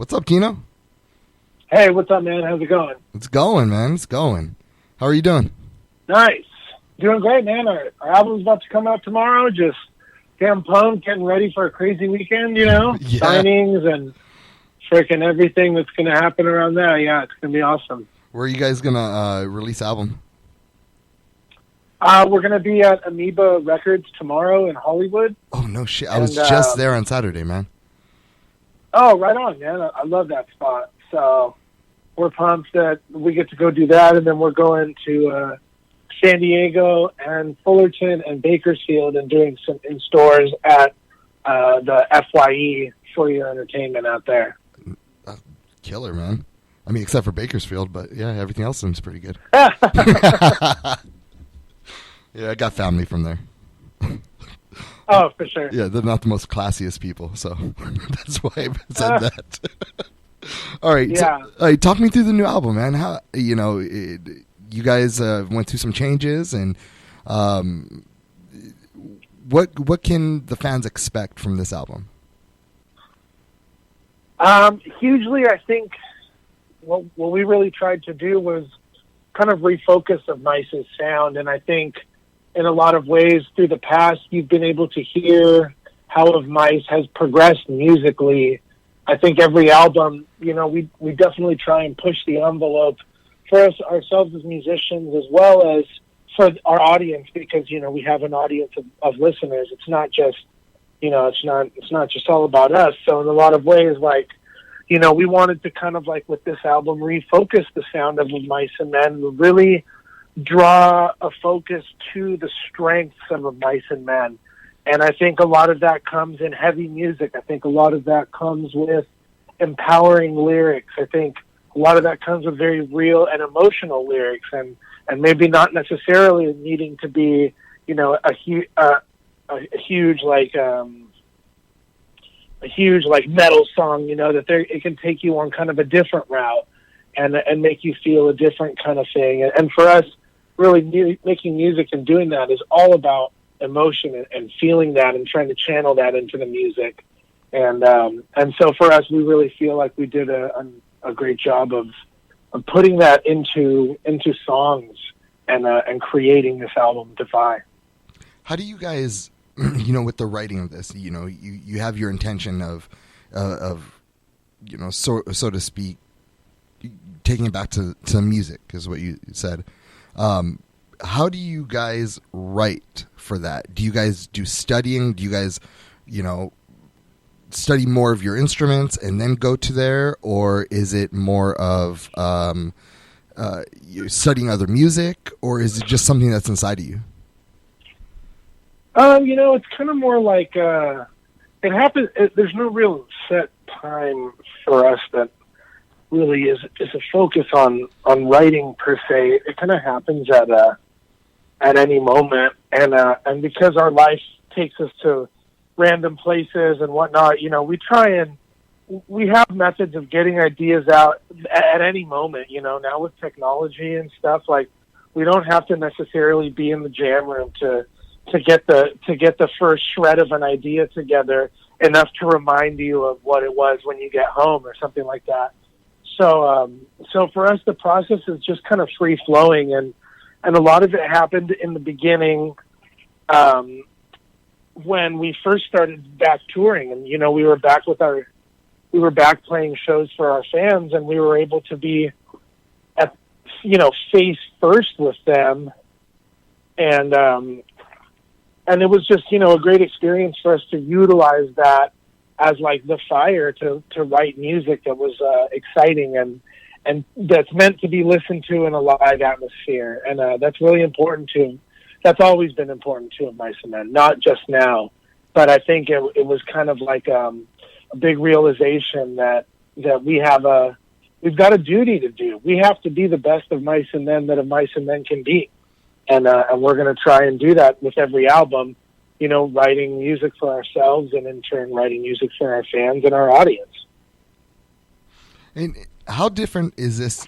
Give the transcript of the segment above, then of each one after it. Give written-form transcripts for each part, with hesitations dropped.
What's up, Tino? Hey, what's up, man? How's it going? It's going, man. It's going. How are you doing? Nice. Doing great, man. Our album's about to come out tomorrow. Just damn pumped, getting ready for a crazy weekend, you know? Yeah. Signings and freaking everything that's going to happen around that. Yeah, it's going to be awesome. Where are you guys going to release the album? We're going to be at Amoeba Records tomorrow in Hollywood. Oh, no shit. I was just there on Saturday, man. Oh, right on, man. I love that spot. So we're pumped that we get to go do that, and then we're going to San Diego and Fullerton and Bakersfield and doing some in stores at the FYE for your entertainment out there. Killer, man. I mean, except for Bakersfield, but yeah, everything else seems pretty good. Yeah, I got family from there. Oh, for sure. Yeah, they're not the most classiest people, so that's why I said that. All right, yeah. So, talk me through the new album, man. How you guys went through some changes, and what can the fans expect from this album? Hugely, I think what we really tried to do was kind of refocus of Mice's sound, and I think in a lot of ways through the past, you've been able to hear how Mice has progressed musically. I think every album, we definitely try and push the envelope for ourselves as musicians as well as for our audience, because, we have an audience of listeners. It's not just, it's not just all about us. So in a lot of ways, we wanted to kind of with this album, refocus the sound of Mice and Men, really draw a focus to the strengths of Mice and Men. And I think a lot of that comes in heavy music. I think a lot of that comes with empowering lyrics. I think a lot of that comes with very real and emotional lyrics, and maybe not necessarily needing to be, a huge metal song, that it can take you on kind of a different route and make you feel a different kind of thing. And for us, really making music and doing that is all about emotion and feeling that and trying to channel that into the music. And so for us, we really feel like we did a great job of putting that into songs and creating this album, Defy. How do you guys, with the writing of this, you have your intention of so to speak, taking it back to music is what you said. How do you guys write for that? Do you guys do studying? Do you guys, study more of your instruments and then go to there? Or is it more of you're studying other music? Or is it just something that's inside of you? It's kind of more like it happens. There's no real set time for us that really is a focus on writing per se. It kind of happens at any moment, and because our life takes us to random places and whatnot, we have methods of getting ideas out at any moment. Now with technology and stuff, we don't have to necessarily be in the jam room to get the first shred of an idea together enough to remind you of what it was when you get home or something like that. So for us, the process is just kind of free flowing, and a lot of it happened in the beginning, when we first started back touring, and we were back playing shows for our fans, and we were able to be at face first with them, and it was just a great experience for us to utilize that as the fire to write music that was exciting and that's meant to be listened to in a live atmosphere. And that's really important that's always been important to Mice and Men, not just now, but I think it was kind of a big realization that we've got a duty to do. We have to be the best of Mice and Men that a Mice and Men can be. And we're going to try and do that with every album, writing music for ourselves and in turn writing music for our fans and our audience. And how different is this,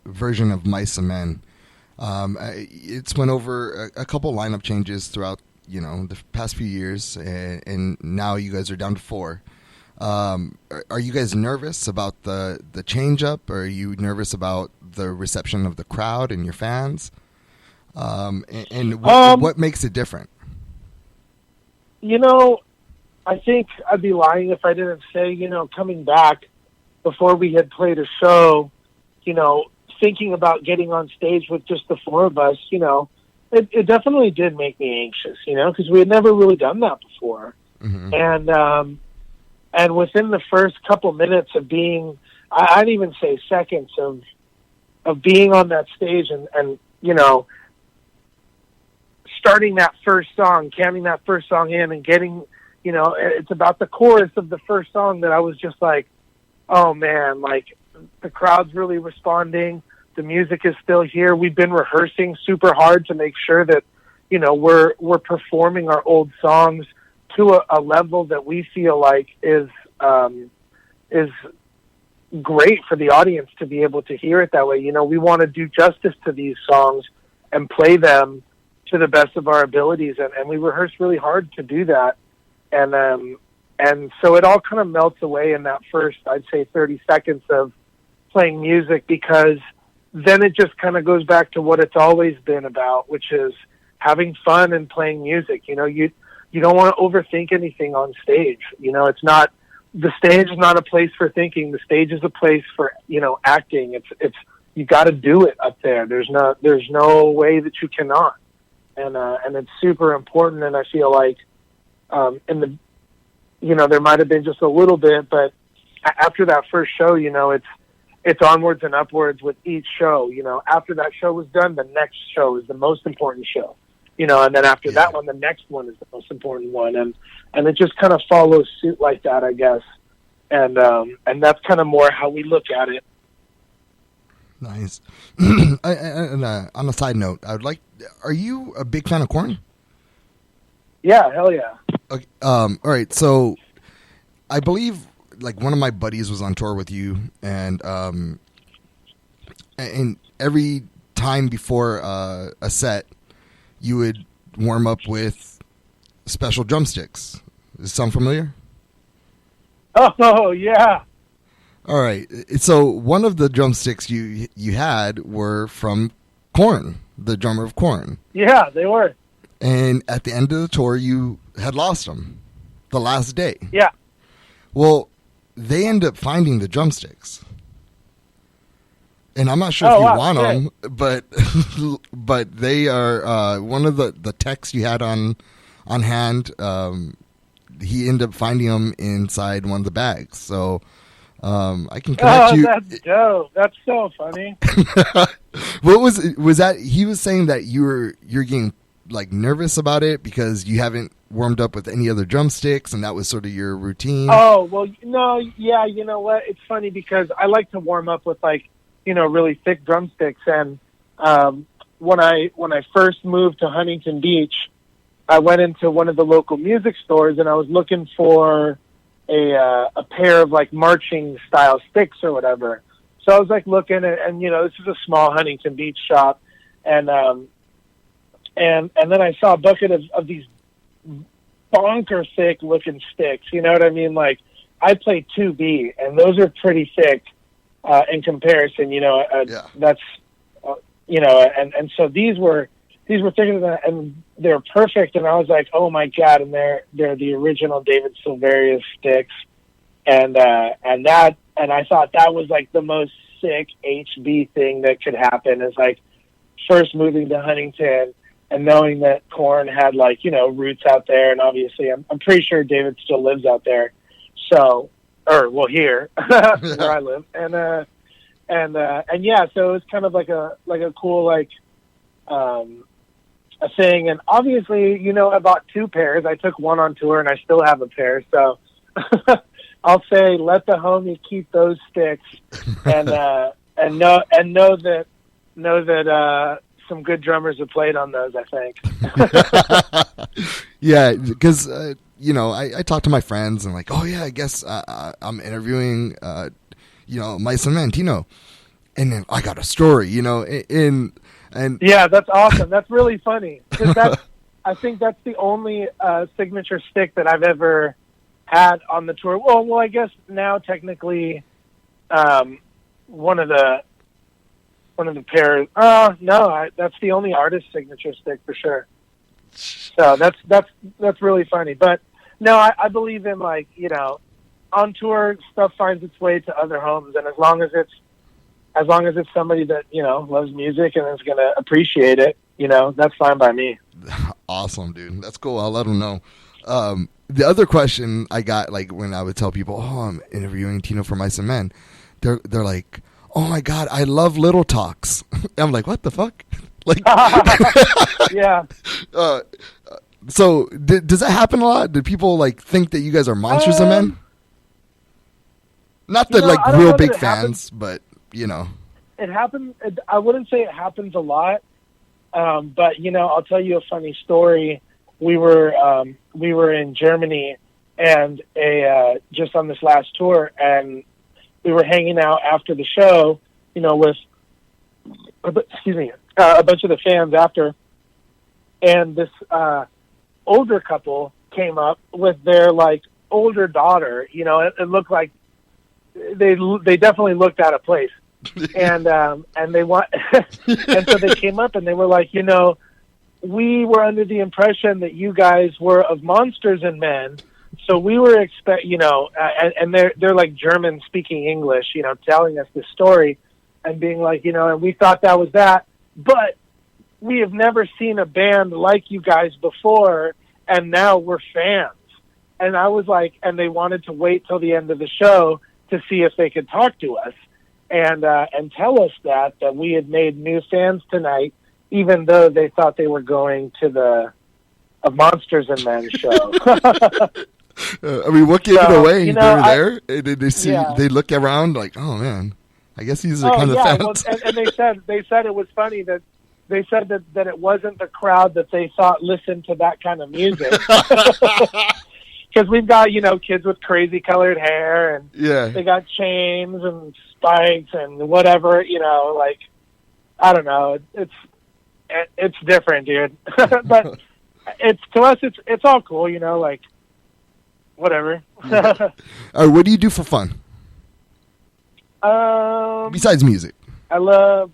version of Mice and Men? It's went over a couple lineup changes throughout, the past few years, and now you guys are down to 4. Are you guys nervous about the change up? Or are you nervous about the reception of the crowd and your fans? And what makes it different? I think I'd be lying if I didn't say, coming back before we had played a show, thinking about getting on stage with just the four of us, it definitely did make me anxious, because we had never really done that before. Mm-hmm. And within the first couple minutes of being, I'd even say seconds of being on that stage and starting that first song, counting that first song in and getting, it's about the chorus of the first song that I was just like, oh man, like the crowd's really responding. The music is still here. We've been rehearsing super hard to make sure that, we're performing our old songs to a level that we feel like is great for the audience to be able to hear it that way. We want to do justice to these songs and play them to the best of our abilities. And we rehearsed really hard to do that. And so it all kind of melts away in that first, I'd say 30 seconds of playing music, because then it just kind of goes back to what it's always been about, which is having fun and playing music. You don't want to overthink anything on stage. The stage is not a place for thinking. The stage is a place for, acting. It's you got to do it up there. There's no way that you cannot. And it's super important. And I feel like, there might've been just a little bit, but after that first show, it's onwards and upwards with each show. After that show was done, the next show is the most important show. And then after that one, the next one is the most important one. And it just kind of follows suit like that, I guess. And that's kind of more how we look at it. Nice. And on a side note, are you a big fan of Korn? Yeah, hell yeah. Okay. All right. So I believe like one of my buddies was on tour with you, and every time before a set, you would warm up with special drumsticks. Does it sound familiar? Oh, yeah. All right. So one of the drumsticks you had were from Korn, the drummer of Korn. Yeah, they were. And at the end of the tour, you had lost them the last day. Yeah. Well, they end up finding the drumsticks. And I'm not sure if you want them, but they are one of the techs you had on hand. He ended up finding them inside one of the bags. So I can connect you. That's dope. That's so funny. What was that? He was saying that you're getting like nervous about it because you haven't warmed up with any other drumsticks, and that was sort of your routine. Oh, well, no, yeah, you know what? It's funny because I like to warm up with really thick drumsticks. And when I first moved to Huntington Beach, I went into one of the local music stores and I was looking for a pair of like marching style sticks or whatever. So I was like looking and this is a small Huntington Beach shop, and then I saw a bucket of these bonker thick looking sticks. You know what I mean? Like I play 2B, and those are pretty thick in comparison. That's and so these were thicker than that, and they're perfect. And I was like, oh my god! And they're the original David Silverius sticks, and I thought that was like the most sick HB thing that could happen. Is like first moving to Huntington and knowing that Korn had roots out there, and obviously I'm pretty sure David still lives out there. So, here where I live, and yeah, so it was kind of like a cool a thing. And obviously, I bought 2 pairs. I took one on tour, and I still have a pair. So I'll say, let the homie keep those sticks, and know that some good drummers have played on those, I think. Yeah, because I talk to my friends and like, oh yeah, I guess I'm interviewing my son man Tino, and then I got a story, and yeah, that's awesome. That's really funny, because I think that's the only signature stick that I've ever had on the tour. Well, I guess now technically, one of the pairs. No, that's the only artist signature stick for sure. So that's really funny. But no, I believe in, like, you know, on tour stuff finds its way to other homes, and as long as it's somebody that, you know, loves music and is gonna appreciate it, you know, that's fine by me. Awesome, dude. That's cool. I'll let them know. The other question I got, like, when I would tell people, "Oh, I'm interviewing Tino for Mice and Men," they're like, "Oh my God, I love Little Talks." I'm like, "What the fuck?" Like, yeah. So does that happen a lot? Do people, like, think that you guys are Monsters of Men? Not that, like, real big fans, but, you know. It happens. I wouldn't say it happens a lot, but, you know, I'll tell you a funny story. We were in Germany and just on this last tour, and we were hanging out after the show, you know, with a bunch of the fans after, and this older couple came up with their, like, older daughter. You know, it looked like they definitely looked out of place, and they want, and so they came up and they were like, you know, we were under the impression that you guys were of Monsters and Men, so we were you know, and they're like German speaking English, you know, telling us this story and being like, you know, and we thought that was that, but we have never seen a band like you guys before, and now we're fans. And I was like, and they wanted to wait till the end of the show to see if they could talk to us and tell us that we had made new fans tonight, even though they thought they were going to a Monsters and Men show. I mean, what gave it away? You know, they were there. Did they see? Yeah. They look around like, oh man, I guess these are kind of fans. Well, and they said it was funny that they said that it wasn't the crowd that they thought listened to that kind of music. Because we've got, you know, kids with crazy colored hair, and they got chains and spikes and whatever, you know, like, I don't know. It's different, dude. But to us, it's all cool, you know, like, whatever. What do you do for fun? Besides music. I love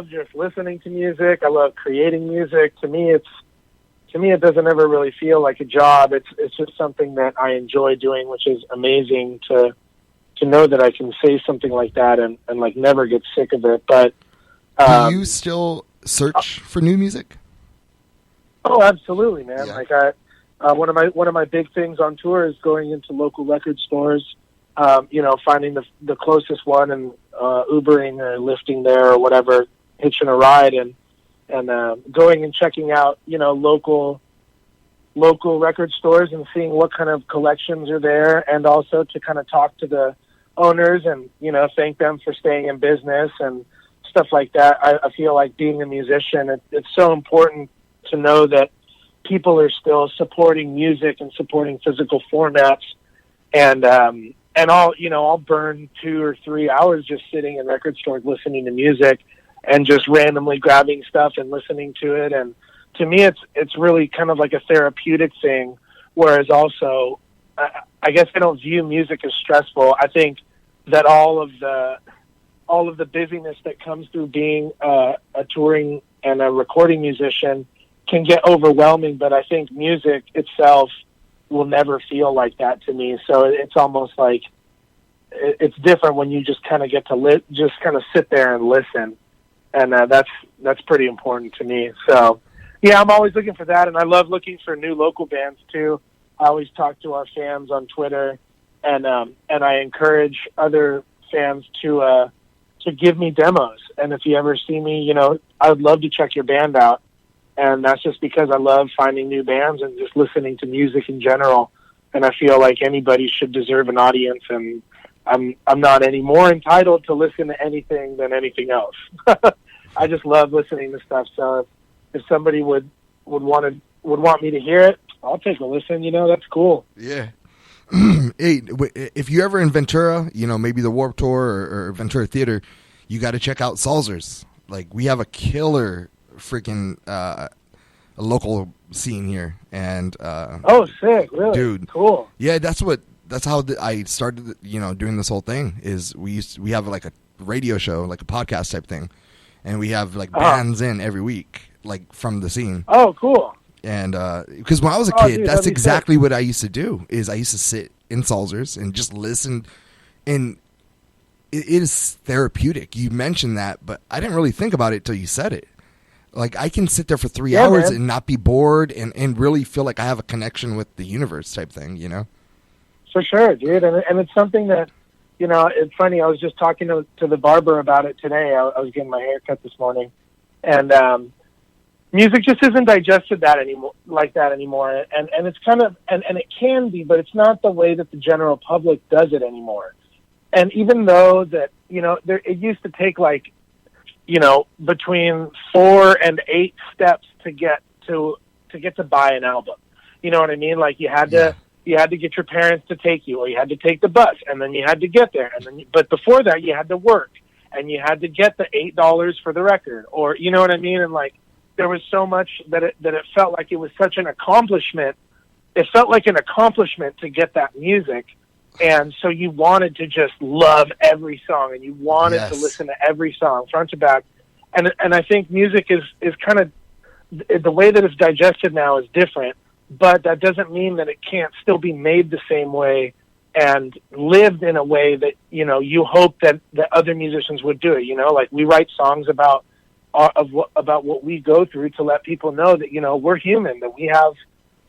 just listening to music. I love creating music. To me, it doesn't ever really feel like a job. It's just something that I enjoy doing, which is amazing to know that I can say something like that and like never get sick of it. But do you still search for new music? Oh, absolutely, man. Yeah. Like one of my big things on tour is going into local record stores, you know, finding the closest one and Ubering or lifting there or whatever, hitching a ride and going and checking out, you know, local record stores and seeing what kind of collections are there, and also to kind of talk to the owners and, you know, thank them for staying in business and stuff like that. I feel like being a musician, it's so important to know that people are still supporting music and supporting physical formats, and I'll burn 2 or 3 hours just sitting in record stores listening to music and just randomly grabbing stuff and listening to it. And to me, it's really kind of like a therapeutic thing. Whereas also, I guess I don't view music as stressful. I think that all of the busyness that comes through being a touring and a recording musician can get overwhelming. But I think music itself will never feel like that to me. So it's almost like it's different when you just kind of get to just kind of sit there and listen. And that's pretty important to me. So, yeah, I'm always looking for that, and I love looking for new local bands too. I always talk to our fans on Twitter, and I encourage other fans to give me demos. And if you ever see me, you know, I would love to check your band out. And that's just because I love finding new bands and just listening to music in general. And I feel like anybody should deserve an audience, and I'm not any more entitled to listen to anything than anything else. I just love listening to stuff. So if somebody would want me to hear it, I'll take a listen. You know, that's cool. Yeah. Hey, if you're ever in Ventura, you know, maybe the Warped Tour or Ventura Theater, you got to check out Salzers. Like, we have a killer freaking local scene here, and oh, sick! Really, dude, cool. Yeah, that's how I started. Doing this whole thing is we have like a radio show, like a podcast type thing, and we have like bands in every week, like from the scene. Oh, cool. And because when I was a kid, dude, that's exactly what I used to do. Is I used to sit in Salzers and just listen, and it is therapeutic. You mentioned that, but I didn't really think about it till you said it. Like, I can sit there for 3 hours and not be bored and really feel like I have a connection with the universe type thing, For sure, dude. And it's something that, it's funny. I was just talking to the barber about it today. I was getting my hair cut this morning. And music just isn't digested anymore. And it's kind of, and it can be, but it's not the way that the general public does it anymore. And even though that, it used to take like, between 4 and 8 steps to get to buy an album. You know what I mean? Like you had to get your parents to take you, or you had to take the bus, and then you had to get there. But before that, you had to work, and you had to get the $8 for the record, or you know what I mean? And like there was so much that it felt like it was such an accomplishment. It felt like an accomplishment to get that music. And so you wanted to just love every song, and you wanted to listen to every song front to back. And I think music is kind of the way that it's digested now is different, but that doesn't mean that it can't still be made the same way and lived in a way that, you hope that other musicians would do it. Like we write songs about what we go through to let people know that, we're human, that we have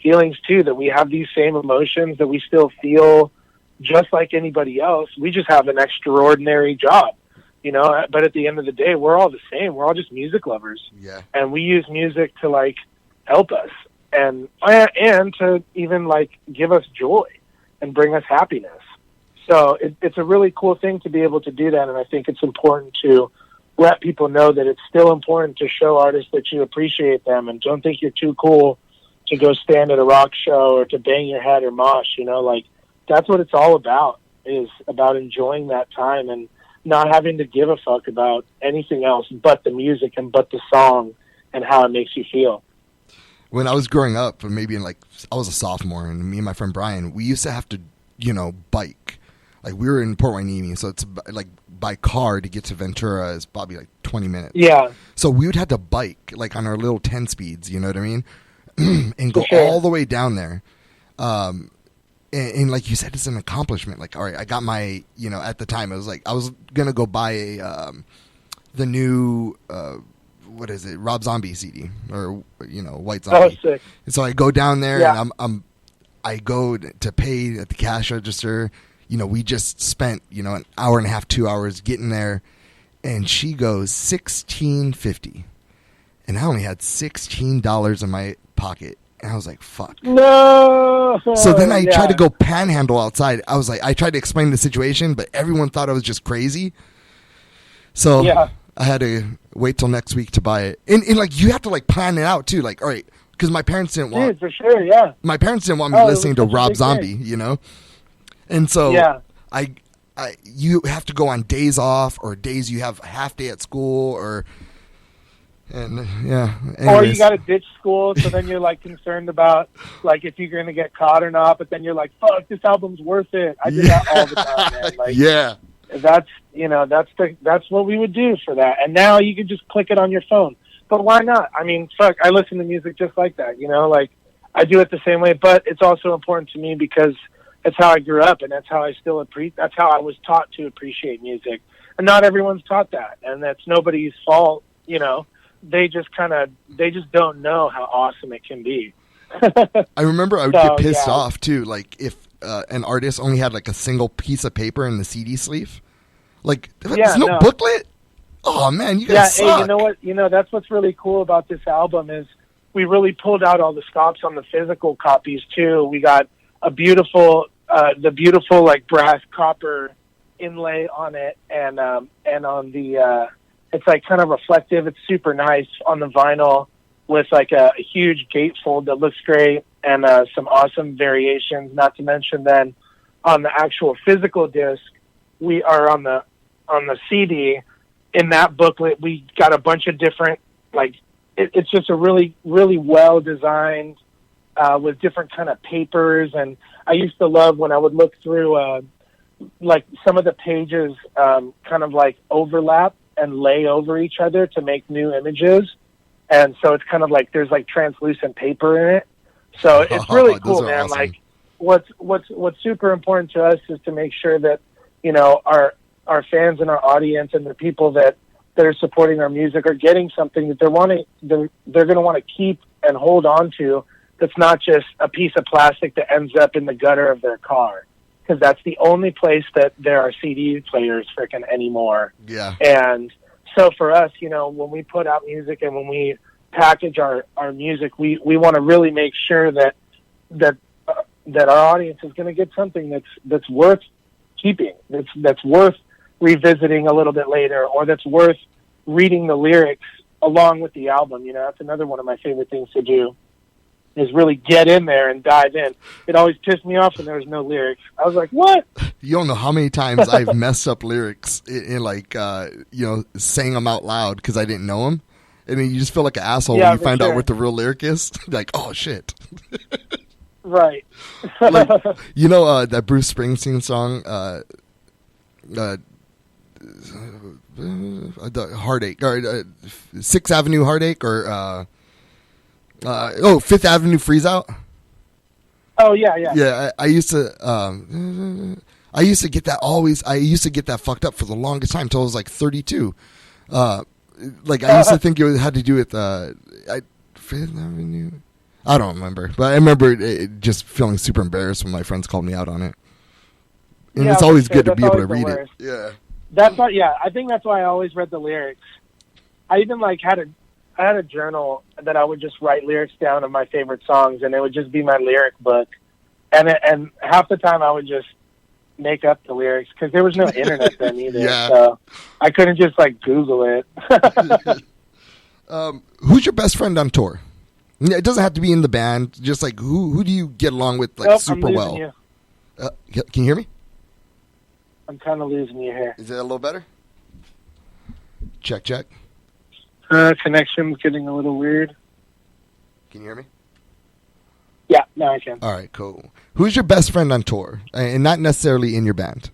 feelings too, that we have these same emotions, that we still feel just like anybody else. We just have an extraordinary job, but at the end of the day, we're all the same. We're all just music lovers. Yeah. And we use music to like help us and to even like give us joy and bring us happiness. So it's a really cool thing to be able to do that. And I think it's important to let people know that it's still important to show artists that you appreciate them and don't think you're too cool to go stand at a rock show or to bang your head or mosh, like, that's what it's all about, is about enjoying that time and not having to give a fuck about anything else but the music and but the song and how it makes you feel. When I was growing up, maybe I was a sophomore, and me and my friend Brian, we used to have to, bike. Like we were in Port Hueneme, so it's like by car to get to Ventura is probably like 20 minutes. Yeah. So we would have to bike like on our little 10 speeds, you know what I mean? And go all the way down there. And like you said, it's an accomplishment. Like, all right, I got my, at the time, it was like, I was going to go buy the new, what is it, Rob Zombie CD, or, White Zombie. Oh, sick. And so I go down there, and I go to pay at the cash register. We just spent, an hour and a half, 2 hours getting there, and she goes $16.50. And I only had $16 in my pocket. And I was like, fuck. No. So then I tried to go panhandle outside. I was like, I tried to explain the situation, but everyone thought I was just crazy. So I had to wait till next week to buy it. And like, you have to like plan it out too. Like, all right, because my parents didn't want. Dude, for sure, yeah. My parents didn't want me listening to Rob Zombie, And so you have to go on days off or days you have a half day at school or. And anyways. Or you got to ditch school, so then you're like concerned about like if you're going to get caught or not. But then you're like, "Fuck, this album's worth it." I do that all the time, man. Like, that's what we would do for that. And now you can just click it on your phone. But why not? I mean, fuck, I listen to music just like that. Like I do it the same way. But it's also important to me because it's how I grew up, and that's how I still that's how I was taught to appreciate music. And not everyone's taught that, and that's nobody's fault. They just don't know how awesome it can be. I remember I would get pissed off too, like if an artist only had like a single piece of paper in the CD sleeve. Like, there's no booklet? Oh man, you guys suck. Hey, you know what? That's what's really cool about this album is we really pulled out all the stops on the physical copies too. We got a beautiful like brass copper inlay on it, and on the it's like kind of reflective. It's super nice on the vinyl with like a huge gatefold that looks great and some awesome variations. Not to mention then on the actual physical disc, we are on the CD. In that booklet, we got a bunch of different like it's just a really, really well designed, with different kind of papers. And I used to love when I would look through, like some of the pages, kind of like overlap and lay over each other to make new images. And so it's kind of like there's like translucent paper in it. So it's really cool, man. Awesome. Like what's super important to us is to make sure that, you know, our fans and our audience and the people that are supporting our music are getting something that they're going to want to keep and hold on to. That's not just a piece of plastic that ends up in the gutter of their car, because that's the only place that there are CD players frickin' anymore. Yeah. And so for us, you know, when we put out music and when we package our music, we want to really make sure that our audience is going to get something that's worth keeping, that's worth revisiting a little bit later, or that's worth reading the lyrics along with the album. You know, that's another one of my favorite things to do, is really get in there and dive in. It always pissed me off when there was no lyrics. I was like, what? You don't know how many times I've messed up lyrics in like, you know, saying them out loud because I didn't know them. And then you just feel like an asshole when you find out what the real lyric is. Like, oh, shit. Right. Like, you know that Bruce Springsteen song, the Heartache, or 6th Avenue Heartache, or Fifth Avenue Freeze Out. Oh yeah. Yeah, I used to get that always. I used to get that fucked up for the longest time until I was like 32. Like I used to think it had to do with Fifth Avenue. I don't remember, but I remember it just feeling super embarrassed when my friends called me out on it. And it's always good to be able to read it. Yeah. That's why. Yeah, I think that's why I always read the lyrics. I even like I had a journal that I would just write lyrics down of my favorite songs, and it would just be my lyric book. And half the time I would just make up the lyrics because there was no internet then either. Yeah. So I couldn't just like Google it. Who's your best friend on tour? It doesn't have to be in the band. Just like who do you get along with like super well? You. Can you hear me? I'm kind of losing you here. Is it a little better? Check. Connection's getting a little weird. Can you hear me? Yeah, now I can. All right, cool. Who's your best friend on tour, and not necessarily in your band?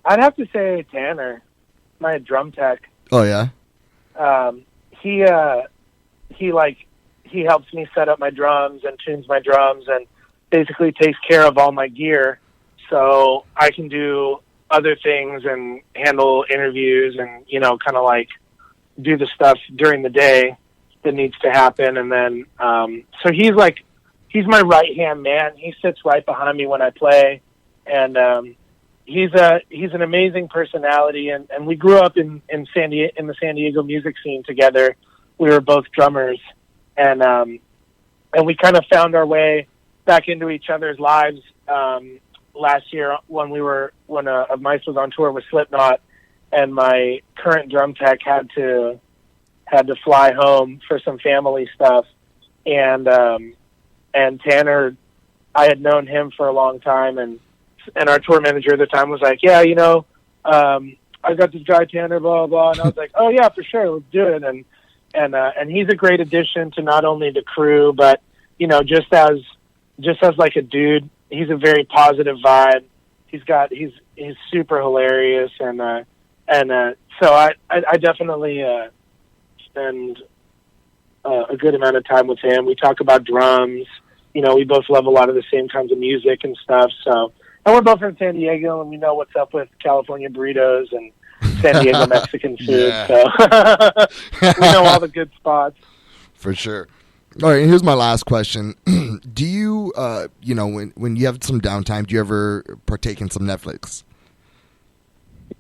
I'd have to say Tanner, my drum tech. Oh yeah. He helps me set up my drums and tunes my drums and basically takes care of all my gear, so I can do other things and handle interviews and, you know, kind of like do the stuff during the day that needs to happen. And then, so he's my right-hand man. He sits right behind me when I play. And, he's an amazing personality. And we grew up in the San Diego music scene together. We were both drummers, and we kind of found our way back into each other's lives, last year when Of Mice was on tour with Slipknot, and my current drum tech had to fly home for some family stuff, and Tanner, I had known him for a long time, and our tour manager at the time was like, yeah, you know, I got this guy Tanner, blah blah, and I was like, oh yeah, for sure, let's do it, and he's a great addition to not only the crew, but, you know, just as like a dude. He's a very positive vibe. He's super hilarious, and so I definitely spend a good amount of time with him. We talk about drums. You know, we both love a lot of the same kinds of music and stuff. So, and we're both from San Diego, and we know what's up with California burritos and San Diego Mexican food. Yeah. So we know all the good spots. For sure. All right, here's my last question. Do you, you know, when you have some downtime, do you ever partake in some Netflix?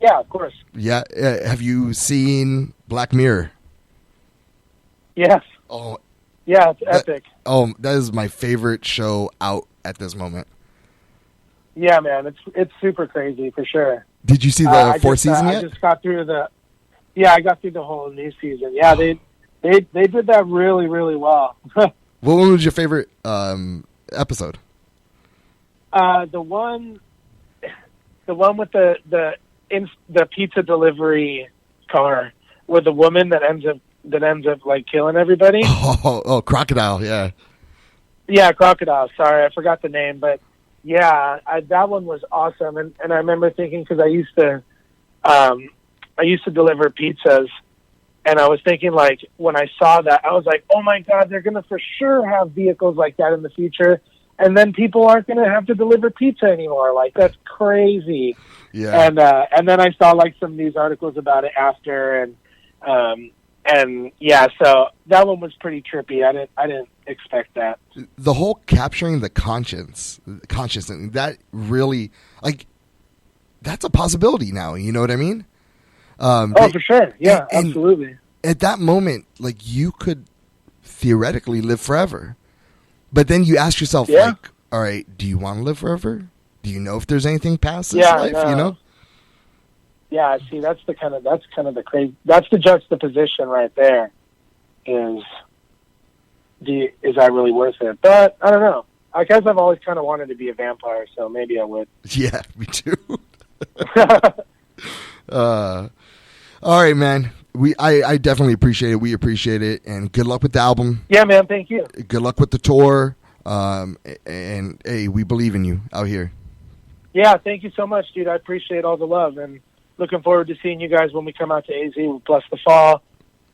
Yeah, of course. Yeah. Have you seen Black Mirror? Yes. Oh. Yeah, it's epic. That is my favorite show out at this moment. Yeah, man, it's super crazy for sure. Did you see the fourth season yet? I just got through I got through the whole new season. Yeah, they did that really, really well. What one was your favorite episode? The one, The one with the pizza delivery car with the woman that ends up like killing everybody. Oh, Crocodile, yeah. Yeah, Crocodile. Sorry, I forgot the name, but yeah, that one was awesome. And I remember thinking, because I used to deliver pizzas, and I was thinking, like, when I saw that, I was like, oh my God, they're going to for sure have vehicles like that in the future. And then people aren't going to have to deliver pizza anymore. Like, that's crazy. Yeah. And then I saw like some news articles about it after, and yeah, so that one was pretty trippy. I didn't expect that. The whole capturing the consciousness, that really, like, that's a possibility now. You know what I mean? For sure. Yeah, absolutely. At that moment, like, you could theoretically live forever. But then you ask yourself, like, all right, do you want to live forever? Do you know if there's anything past this life? No. You know? Yeah, see, that's kind of the crazy. That's the juxtaposition right there. Is that really worth it? But I don't know. I guess I've always kind of wanted to be a vampire, so maybe I would. Yeah, me too. All right, man. I definitely appreciate it. We appreciate it, and good luck with the album. Yeah, man. Thank you. Good luck with the tour. And hey, we believe in you out here. Yeah, thank you so much, dude. I appreciate all the love, and looking forward to seeing you guys when we come out to AZ with Bless the Fall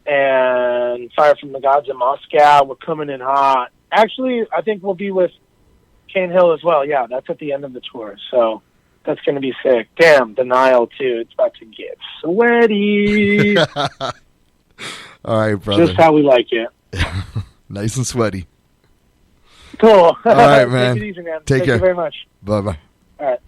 and Fire from the Gods in Moscow. We're coming in hot. Actually, I think we'll be with Cane Hill as well. Yeah, that's at the end of the tour, so that's going to be sick. Damn, Denial, too. It's about to get sweaty. All right, brother. Just how we like it. Nice and sweaty. Cool. All right, man. Take it easy, man. Take care. Thank you very much. Bye-bye. All right.